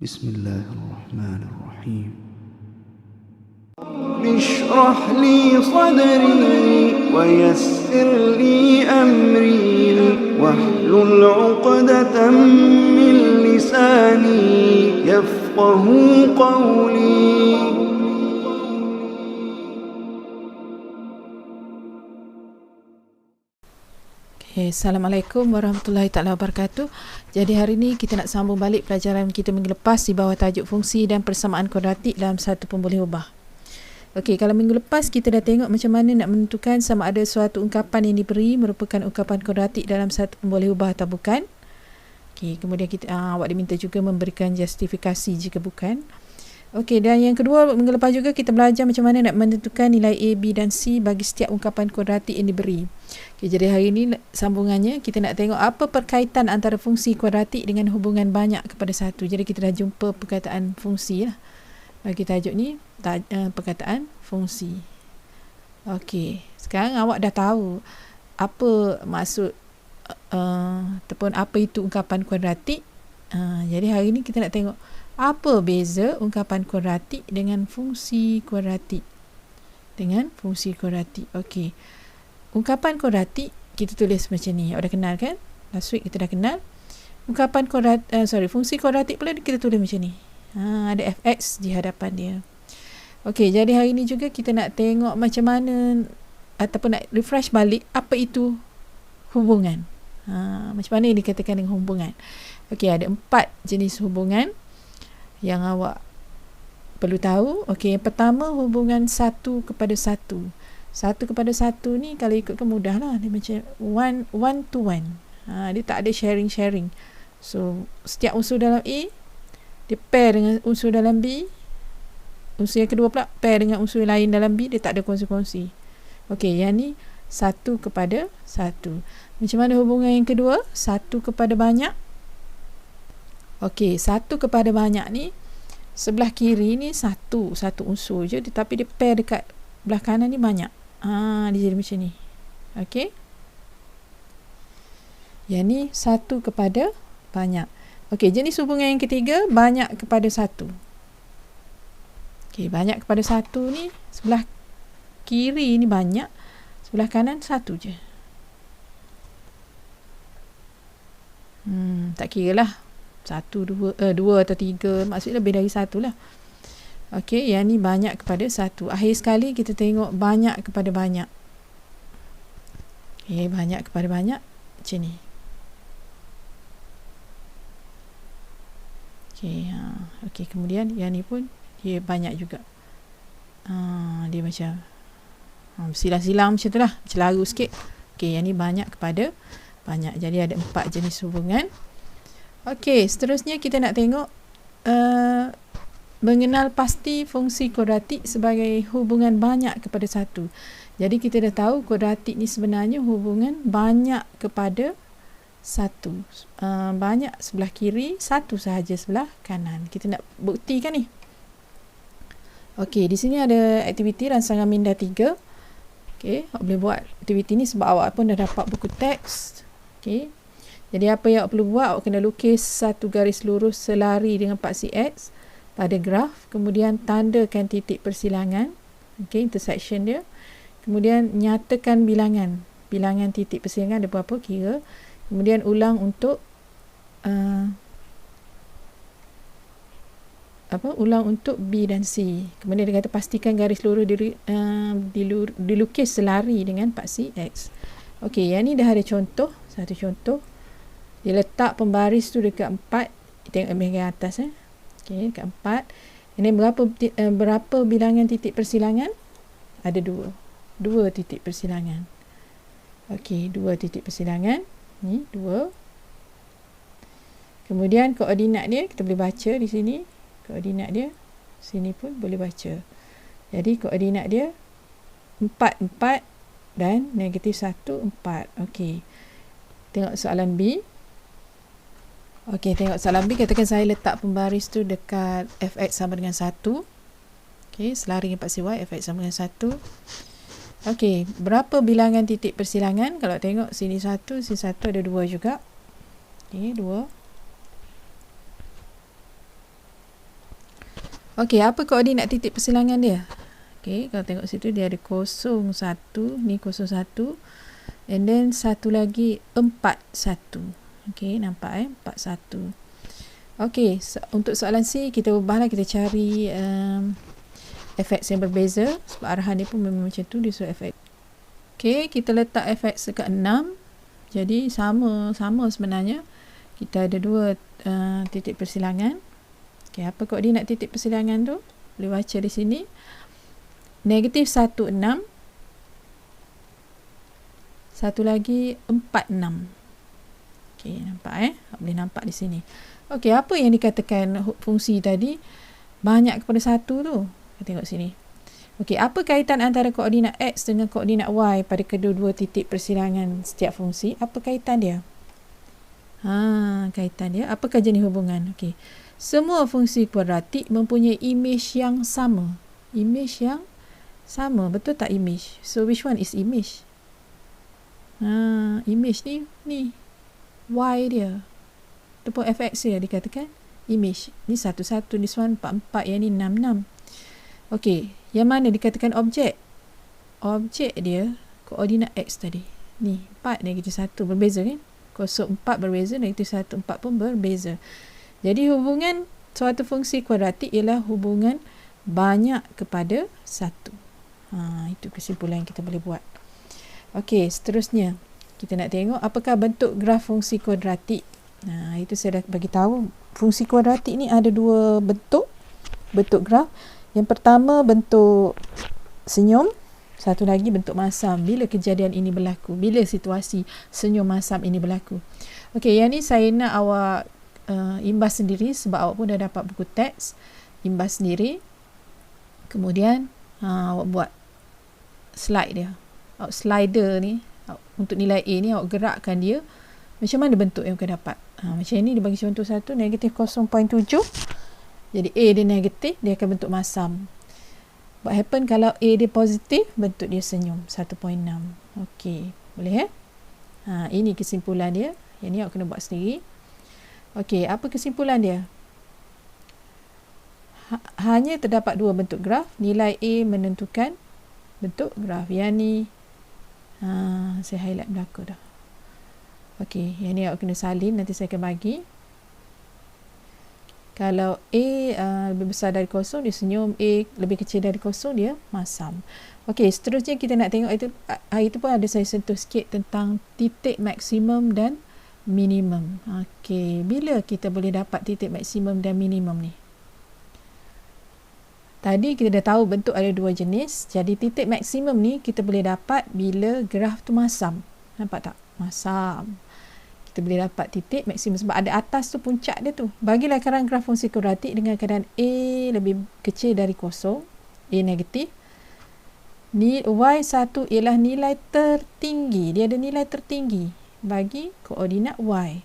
Bismillahirrahmanirrahim. Bishrah li sadri wa yassir li amri wahlul 'uqdatam min lisani yafqahu qawli. Assalamualaikum warahmatullahi taala wabarakatuh. Jadi hari ini kita nak sambung balik pelajaran kita minggu lepas di bawah tajuk fungsi dan persamaan kuadratik dalam satu pemboleh ubah. Okey, kalau minggu lepas kita dah tengok macam mana nak menentukan sama ada suatu ungkapan yang diberi merupakan ungkapan kuadratik dalam satu pemboleh ubah atau bukan. Okey, kemudian kita awak diminta juga memberikan justifikasi jika bukan. Okey, dan yang kedua minggu lepas juga kita belajar macam mana nak menentukan nilai A, B dan C bagi setiap ungkapan kuadratik yang diberi. Okey, jadi hari ini sambungannya kita nak tengok apa perkaitan antara fungsi kuadratik dengan hubungan banyak kepada satu. Jadi kita dah jumpa perkataan fungsi lah. Bagi tajuk ni perkataan fungsi. Okey, sekarang awak dah tahu apa maksud ataupun apa itu ungkapan kuadratik. Jadi hari ini kita nak tengok apa beza ungkapan kuadratik dengan fungsi kuadratik. Okey. Ungkapan kuadratik kita tulis macam ni. Awak dah kenal kan? Last week kita dah kenal. Ungkapan fungsi kuadratik pula kita tulis macam ni. Ada fx di hadapan dia. Okey, jadi hari ni juga kita nak tengok macam mana ataupun nak refresh balik apa itu hubungan. Macam mana yang dikatakan dengan hubungan. Okey, ada 4 jenis hubungan yang awak perlu tahu. Okey, yang pertama hubungan satu kepada satu. Satu kepada satu ni kalau ikutkan mudah lah. Dia macam one to one. Dia tak ada sharing. So, setiap unsur dalam A, dia pair dengan unsur dalam B. Unsur yang kedua pula pair dengan unsur lain dalam B. Dia tak ada kongsi-kongsi. Okey, yang ni satu kepada satu. Macam mana hubungan yang kedua? Satu kepada banyak. Okey, satu kepada banyak ni sebelah kiri ni satu unsur je, tetapi dia pair dekat belah kanan ni banyak. Dia jadi macam ni. Okey. Yang ni satu kepada banyak. Okey, jenis hubungan yang ketiga banyak kepada satu. Okey, banyak kepada satu ni sebelah kiri ni banyak, sebelah kanan satu je. Tak kira lah. 1, 2 atau 3, maksudnya lebih dari 1 lah. Okey, yang ni banyak kepada 1. Akhir sekali kita tengok banyak kepada banyak. Okey, banyak kepada banyak macam ni. Okey, okey, kemudian yang ni pun dia banyak juga. Dia macam silang-silang macam tu lah, macam laru sikit. Okey, yang ni banyak kepada banyak. Jadi ada 4 jenis hubungan. Okey, seterusnya kita nak tengok mengenal pasti fungsi kuadratik sebagai hubungan banyak kepada satu. Jadi kita dah tahu kuadratik ni sebenarnya hubungan banyak kepada satu. Banyak sebelah kiri, satu sahaja sebelah kanan. Kita nak buktikan ni. Okey, di sini ada aktiviti rangsangan minda 3. Okey, awak boleh buat aktiviti ni sebab awak pun dah dapat buku teks. Okey. Jadi apa yang awak perlu buat, awak kena lukis satu garis lurus selari dengan paksi X pada graf, kemudian tandakan titik persilangan, intersection dia, kemudian nyatakan bilangan titik persilangan ada berapa, kira, kemudian ulang untuk ulang untuk B dan C. Kemudian dia kata pastikan garis lurus dilukis selari dengan paksi X. Okey, yang ni dah ada contoh, satu contoh. Dia letak pembaris tu dekat 4. Tengok bahagian atas. Okey, dekat 4. Ini berapa bilangan titik persilangan? Ada 2. 2 titik persilangan. Okey, 2 titik persilangan. Ni 2. Kemudian koordinat dia kita boleh baca di sini. Koordinat dia sini pun boleh baca. Jadi koordinat dia 4 dan negatif 1 4. Okey. Tengok soalan B. Okey, tengok soalan B. Katakan saya letak pembaris tu dekat fx sama dengan 1. Okey, selari dengan paksi y, fx sama dengan 1. Okey, berapa bilangan titik persilangan? Kalau tengok sini 1, sini 1 ada 2 juga. Okey, 2. Okey, apa koordinat titik persilangan dia? Okey, kalau tengok situ dia ada 01, ni 01, and then satu lagi 41. Okey, nampak 41. Okey, untuk soalan C kita ubahlah, kita cari fx yang berbeza sebab arahan dia pun memang macam tu, dia suruh fx. Okey, kita letak fx dekat 6. Jadi sama sebenarnya. Kita ada dua titik persilangan. Okey, apa koordinat titik persilangan tu? Boleh baca di sini. -16. Satu lagi 46. Okey, nampak boleh nampak di sini. Okey, apa yang dikatakan fungsi tadi banyak kepada 1 tu? Kita tengok sini. Okey, apa kaitan antara koordinat x dengan koordinat y pada kedua-dua titik persilangan setiap fungsi? Apa kaitan dia? Kaitan dia. Apakah jenis hubungan? Okey. Semua fungsi kuadratik mempunyai imej yang sama. Imej yang sama. Betul tak imej? So, which one is imej? Imej ni. Y dia. Ataupun fx dia dikatakan imej. Ni 1, this one 4, yang ni 6. Okey. Yang mana dikatakan objek? Objek dia koordinat x tadi. Ni 4 negatif 1 berbeza kan? 0, 4 berbeza, negatif 1, 4 pun berbeza. Jadi hubungan suatu fungsi kuadratik ialah hubungan banyak kepada 1. Itu kesimpulan yang kita boleh buat. Okey, seterusnya kita nak tengok apakah bentuk graf fungsi kuadratik. Itu saya dah bagi tahu. Fungsi kuadratik ni ada dua bentuk graf. Yang pertama bentuk senyum, satu lagi bentuk masam. Bila kejadian ini berlaku, bila situasi senyum masam ini berlaku. Okey, yang ni saya nak awak imbas sendiri sebab awak pun dah dapat buku teks. Imbas sendiri. Kemudian awak buat slide dia. Awak slider ni untuk nilai A ni awak gerakkan dia. Macam mana bentuk yang awak dapat? Macam ni dia bagi contoh satu, negatif 0.7. Jadi A dia negatif, dia akan bentuk masam. What happen kalau A dia positif, bentuk dia senyum 1.6. Okey, boleh ini kesimpulan dia. Yang ni awak kena buat sendiri. Okey, apa kesimpulan dia? Hanya terdapat dua bentuk graf. Nilai A menentukan bentuk graf. Yang ni saya highlight belakang dah. Okey, yang ni awak kena salin, nanti saya akan bagi. Kalau A lebih besar dari 0, dia senyum. A lebih kecil dari 0, dia masam. Okey, seterusnya kita nak tengok itu pun ada saya sentuh sikit tentang titik maksimum dan minimum. Okey, bila kita boleh dapat titik maksimum dan minimum ni? Tadi kita dah tahu bentuk ada dua jenis. Jadi titik maksimum ni kita boleh dapat bila graf tu masam. Nampak tak? Masam. Kita boleh dapat titik maksimum sebab ada atas tu puncak dia tu. Bagi lakaran graf fungsi kuadratik dengan keadaan A lebih kecil dari 0, A negatif. Y1 ialah nilai tertinggi. Dia ada nilai tertinggi bagi koordinat Y.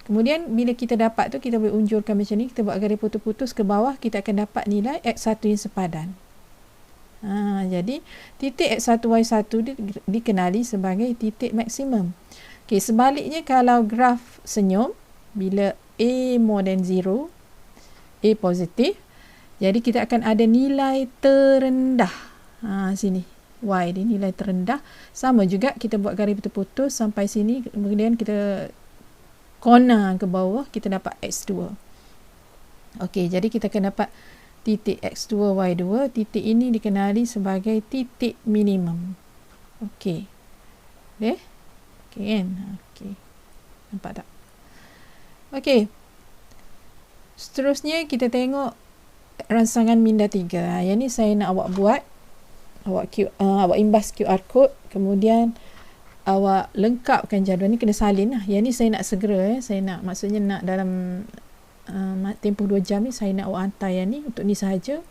Kemudian bila kita dapat tu, kita boleh unjurkan macam ni. Kita buat garis putus-putus ke bawah, kita akan dapat nilai X1 yang sepadan. Jadi titik X1, Y1 dikenali sebagai titik maksimum. Okay, sebaliknya kalau graf senyum, bila A more than 0, A positif, jadi kita akan ada nilai terendah. Sini, Y ni nilai terendah. Sama juga kita buat garis putus-putus sampai sini, kemudian kita corner ke bawah, kita dapat X2. Okey, jadi kita akan dapat titik X2, Y2. Titik ini dikenali sebagai titik minimum. Okey. Boleh? Okey kan? Okey. Nampak tak? Okey. Seterusnya kita tengok rangsangan minda 3. Yang ni saya nak awak buat. Awak imbas QR code. Kemudian awak lengkapkan jadual ni, kena salin lah. Yang ni saya nak segera. Saya nak, maksudnya nak dalam tempoh 2 jam ni saya nak awak hantar yang ni. Untuk ni sahaja.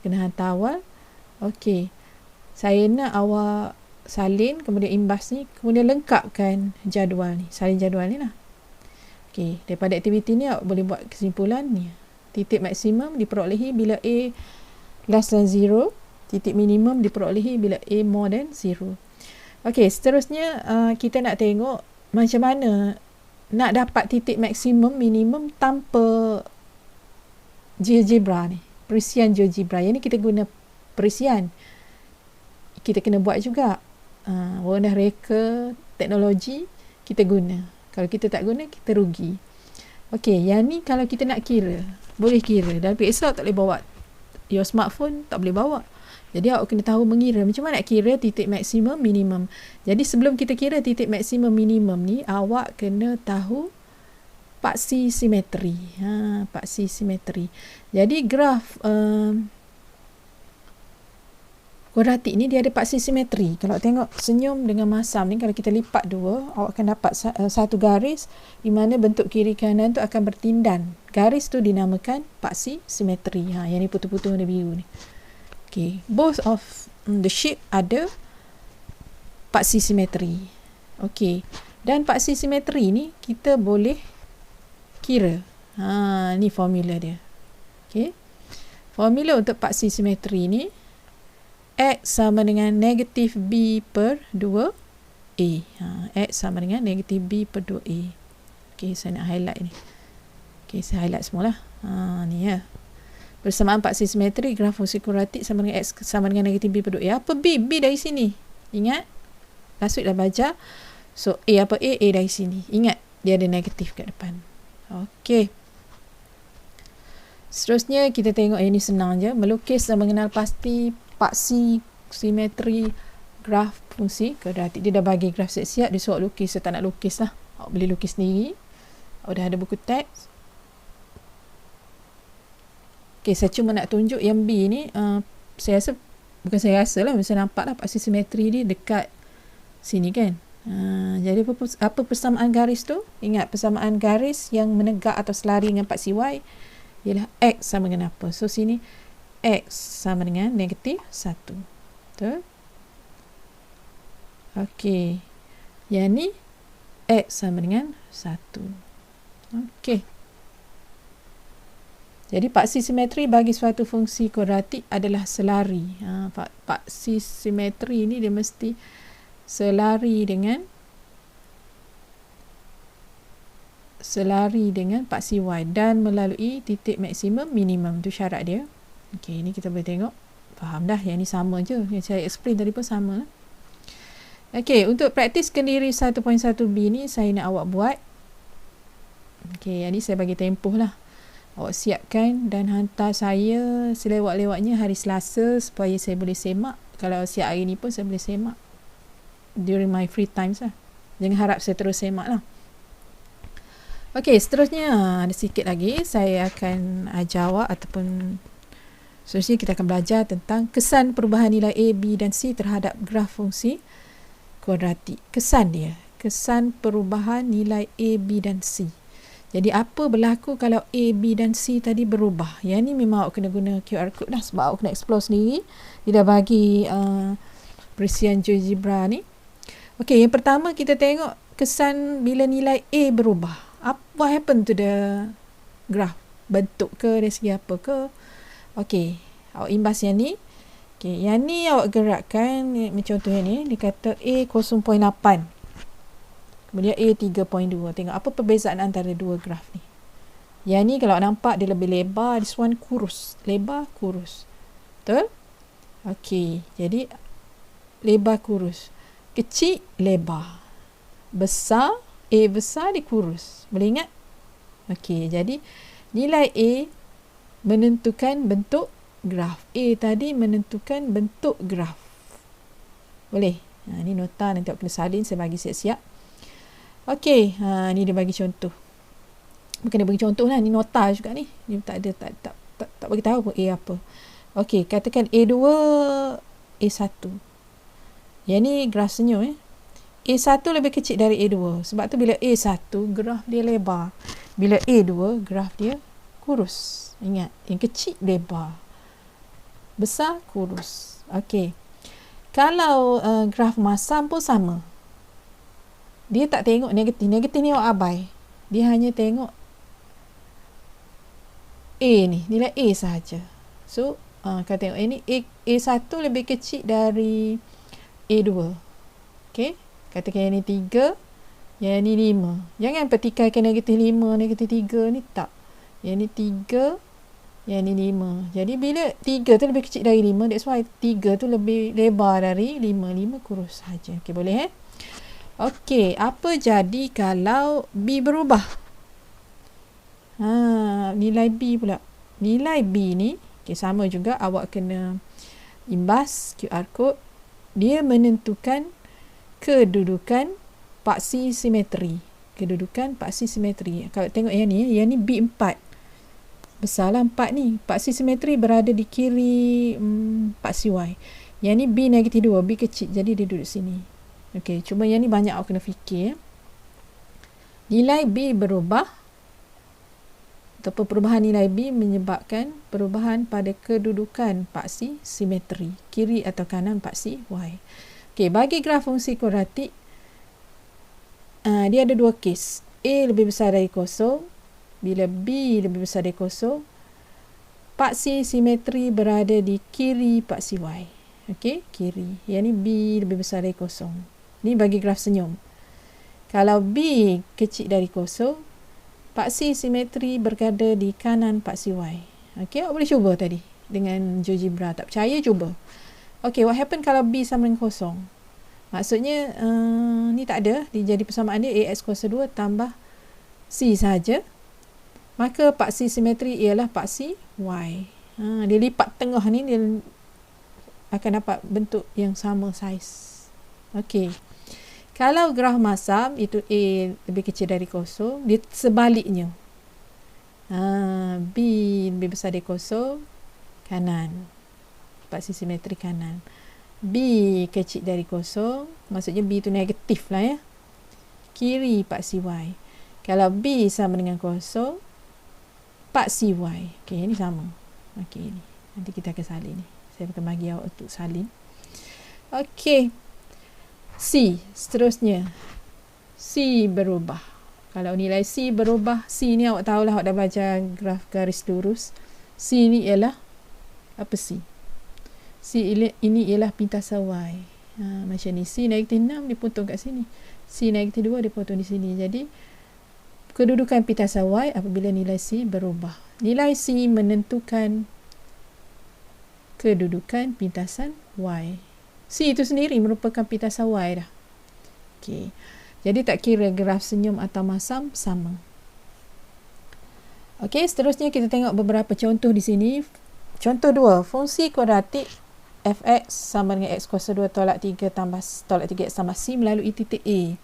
Kena hantar awal. Okey. Saya nak awak salin, kemudian imbas ni, kemudian lengkapkan jadual ni. Salin jadual ni lah. Okey, daripada aktiviti ni awak boleh buat kesimpulan ni. Titik maksimum diperolehi bila A less than 0. Titik minimum diperolehi bila A more than 0. Okey, seterusnya kita nak tengok macam mana nak dapat titik maksimum minimum tanpa GeoGebra ni. perisian GeoGebra. Yang ni kita guna perisian. Kita kena buat juga. Warna reka teknologi kita guna. Kalau kita tak guna, kita rugi. Okey, yang ni kalau kita nak kira, boleh kira. Dalam Excel tak boleh bawa. Your smartphone tak boleh bawa. Jadi awak kena tahu mengira. Macam mana nak kira titik maksimum, minimum. Jadi sebelum kita kira titik maksimum, minimum ni, awak kena tahu paksi simetri. Paksi simetri. Jadi graf kuadratik ni dia ada paksi simetri. Kalau tengok senyum dengan masam ni, kalau kita lipat dua, awak akan dapat satu garis di mana bentuk kiri kanan tu akan bertindan. Garis tu dinamakan paksi simetri. Yang ni putus-putus warna biru ni. Okay. Both of the shape ada paksi simetri. Okay. Dan paksi simetri ni kita boleh kira. Ni formula dia. Okay. Formula untuk paksi simetri ni, X sama dengan negatif B per 2A. X sama dengan negatif B per 2A. Okay, saya nak highlight ni. Okay, saya highlight semualah. Ni ya. Persamaan paksi simetri graf fungsi kuadratik sama dengan X sama dengan negatif B per 2A. Apa B? B dari sini. Ingat? Last week dah belajar. So, A apa A? A dari sini. Ingat, dia ada negatif kat depan. Okay. Seterusnya, kita tengok yang ni senang je. Melukis dan mengenal pasti paksi simetri graf fungsi kuadratik. Dia dah bagi graf siap-siap, dia suruh lukis. Saya tak nak lukis lah. Awak boleh lukis sendiri. Awak dah ada buku teks. Okay, saya cuma nak tunjuk yang B ni, saya rasa, bukan saya rasa lah, saya nampak lah paksi simetri ni dekat sini kan. Jadi apa persamaan garis tu? Ingat, persamaan garis yang menegak atau selari dengan paksi Y ialah X sama dengan apa? So sini X sama dengan negatif 1. Betul? Okey. Yang ni X sama dengan 1. Okey. Jadi paksi simetri bagi suatu fungsi kuadratik adalah selari. Paksi simetri ni dia mesti selari dengan paksi Y dan melalui titik maksimum minimum. Tu syarat dia. Okey, ni kita boleh tengok. Faham dah, yang ni sama je. Yang saya explain tadi pun sama. Okey, untuk praktis kendiri 1.1b ni saya nak awak buat. Okey, yang ni saya bagi tempoh lah. Awak siapkan dan hantar saya selewat-lewatnya hari Selasa supaya saya boleh semak. Kalau siap hari ni pun saya boleh semak during my free times lah. Jangan harap saya terus semak lah. Okey, seterusnya ada sikit lagi saya akan ajar awak ataupun seterusnya kita akan belajar tentang kesan perubahan nilai A, B dan C terhadap graf fungsi kuadratik. Kesan dia. Kesan perubahan nilai A, B dan C. Jadi apa berlaku kalau A, B dan C tadi berubah? Yang ni memang awak kena guna QR code dah sebab awak kena explore sendiri. Dia dah bagi perisian GeoGebra ni. Okey, yang pertama kita tengok kesan bila nilai A berubah. What happened to the graph? Bentuk ke, dari segi apa ke? Okey, awak imbas yang ni. Okey, yang ni awak gerakkan macam contoh yang ni, dia kata A 0.8. Kemudian A 3.2. Tengok apa perbezaan antara dua graf ni. Yang ni kalau nampak dia lebih lebar, this one kurus. Lebar, kurus. Betul? Okey, jadi lebar, kurus. Kecil, lebar. Besar, A besar, dia kurus. Boleh ingat? Okey, jadi nilai A menentukan bentuk graf. A tadi menentukan bentuk graf. Boleh? Ni nota nanti awak kena salin, saya bagi siap-siap. Okey, ni dia bagi contoh. Bukan dia bagi contoh lah, ni nota juga ni. Dia tak ada, tak bagi tahu pun A apa. Okey, katakan A2, A1. Yang ni graf senyum A1 lebih kecil dari A2. Sebab tu bila A1, graf dia lebar. Bila A2, graf dia kurus. Ingat, yang kecil lebar. Besar, kurus. Okey. Kalau graf masam pun sama. Dia tak tengok negatif. Negatif ni awak abai. Dia hanya tengok A ni. Nilai A sahaja. So, kalau tengok ini A1 lebih kecil dari A2. Okey. Katakan yang ni 3. Yang ni 5. Jangan pertikaikan negatif 5, negatif 3 ni. Tak. Yang ni 3. Yang ni 5. Jadi bila 3 tu lebih kecil dari 5, that's why 3 tu lebih lebar dari 5. 5 kurus saja. Okey, boleh Okey, apa jadi kalau B berubah? Nilai B pula. Nilai B ni, sama juga, awak kena imbas QR code. Dia menentukan kedudukan paksi simetri. Kedudukan paksi simetri. Kalau tengok yang ni B4. Besarlah 4 ni. Paksi simetri berada di kiri paksi Y. Yang ni B-2. B kecil. Jadi dia duduk sini. Okey, cuma yang ni banyak awak kena fikir. Nilai B berubah ataupun perubahan nilai B menyebabkan perubahan pada kedudukan paksi simetri. Kiri atau kanan paksi Y. Okey, bagi graf fungsi kuadratik, dia ada 2 kes. A lebih besar dari 0. Bila B lebih besar dari 0, paksi simetri berada di kiri paksi Y. Okey, kiri. Yang ni B lebih besar dari 0. Ni bagi graf senyum. Kalau B kecil dari 0, paksi simetri berada di kanan paksi Y. Okey, awak boleh cuba tadi dengan GeoGebra. Tak percaya, cuba. Okey, what happen kalau B sama dengan 0? Maksudnya ni tak ada. Dia jadi persamaan dia AX kuasa 2 tambah C saja. Maka paksi simetri ialah paksi Y. Dia lipat tengah ni, dia akan dapat bentuk yang sama saiz. Okey. Kalau graf masam, itu A lebih kecil dari 0, dia sebaliknya. B lebih besar dari 0, kanan. Paksi simetri kanan. B kecil dari 0, maksudnya B tu negatif lah ya. Kiri paksi Y. Kalau B sama dengan 0, paksi Y. Okey, ini sama. Okey, ini. Nanti kita akan salin ni. Saya akan bagi awak untuk salin. Okey. C, seterusnya. C berubah. Kalau nilai C berubah, C ni awak tahulah, awak dah belajar graf garis lurus. C ni ialah apa C? C ini ialah pintasan Y. Macam ni. C -6 dipotong kat sini. C -2 dipotong di sini. Jadi, kedudukan pintasan Y apabila nilai C berubah. Nilai C menentukan kedudukan pintasan Y. C itu sendiri merupakan pintasan Y dah. Okey. Jadi tak kira graf senyum atau masam, sama. Okey, seterusnya kita tengok beberapa contoh di sini. Contoh 2, fungsi kuadratik fx sama dengan x kuasa 2 tolak 3 tambah tolak 3x tambah c melalui titik A.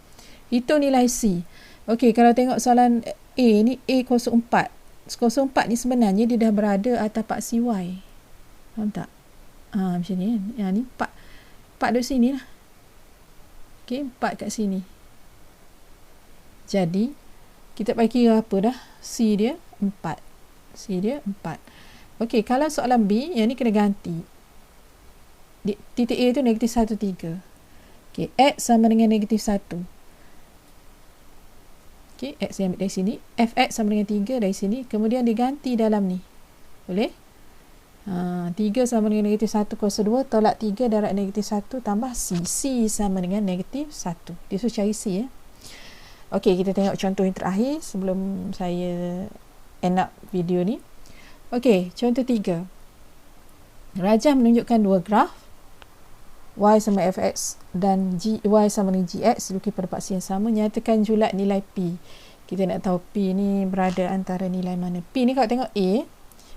Hitung nilai C. Okey, kalau tengok soalan A ni, A04. 04 ni sebenarnya dia dah berada atas paksi Y. Faham tak? Macam ni kan. Yang ni 4 duduk sini lah. Okey, 4 kat sini. Jadi, kita bagi apa dah? C dia 4. C dia 4. Okey, kalau soalan B, yang ni kena ganti. Titik A tu negatif 1, 3. Okey, X sama dengan negatif 1. Okey, X yang ambil dari sini. Fx sama dengan 3 dari sini. Kemudian diganti dalam ni. Boleh? 3 sama dengan negatif 1 kuasa 2 tolak 3 darab negatif 1 tambah C. C sama dengan negatif 1. Dia suruh cari C ya. Okey, kita tengok contoh yang terakhir sebelum saya end up video ni. Okey, contoh 3. Rajah menunjukkan dua graf Y sama Fx dan Y sama dengan Gx dilukis pada paksi yang sama. Nyatakan julat nilai P. Kita nak tahu P ni berada antara nilai mana. P ni kalau tengok A,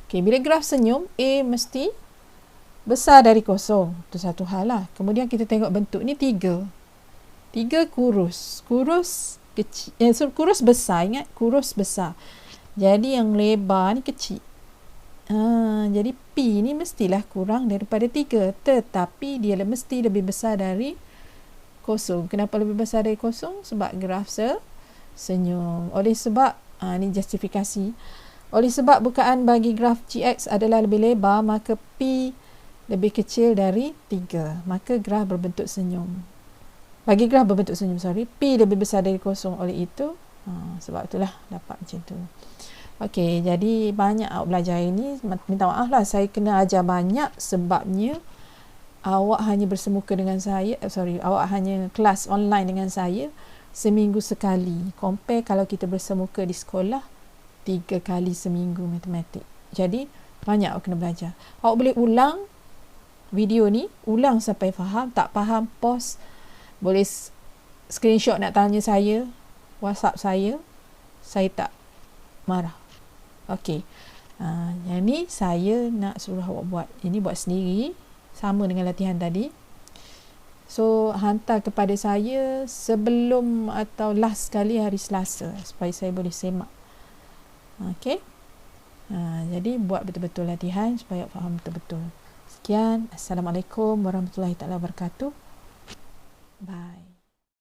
okey, bila graf senyum, A mesti besar dari 0. Itu satu hal lah. Kemudian kita tengok bentuk ni 3. 3 kurus. Kurus kecil. Kurus besar. Ingat, kurus besar. Jadi yang lebar ni kecil. Jadi P ni mestilah kurang daripada 3. Tetapi dia mesti lebih besar dari 0. Kenapa lebih besar dari 0? Sebab graf senyum. Oleh sebab, ni justifikasi. Oleh sebab bukaan bagi graf Gx adalah lebih lebar, maka P lebih kecil dari 3. Maka graf berbentuk senyum. Bagi graf berbentuk senyum, P lebih besar dari 0. Oleh itu, sebab itulah dapat macam tu. Okey, jadi banyak awak belajar ini. Minta maaf lah, saya kena ajar banyak sebabnya awak hanya bersemuka dengan saya. Awak hanya kelas online dengan saya seminggu sekali. Compare kalau kita bersemuka di sekolah 3 kali seminggu matematik. Jadi Banyak awak kena belajar. Awak boleh ulang video ni, ulang sampai faham. Tak faham, pause. Boleh screenshot nak tanya saya, WhatsApp saya tak marah. Okey. Yang ni saya nak suruh awak buat. Ini buat sendiri, sama dengan latihan tadi. So, hantar kepada saya sebelum atau last sekali hari Selasa supaya saya boleh semak. Okey. Jadi buat betul-betul latihan supaya faham betul-betul. Sekian. Assalamualaikum warahmatullahi wabarakatuh. Bye.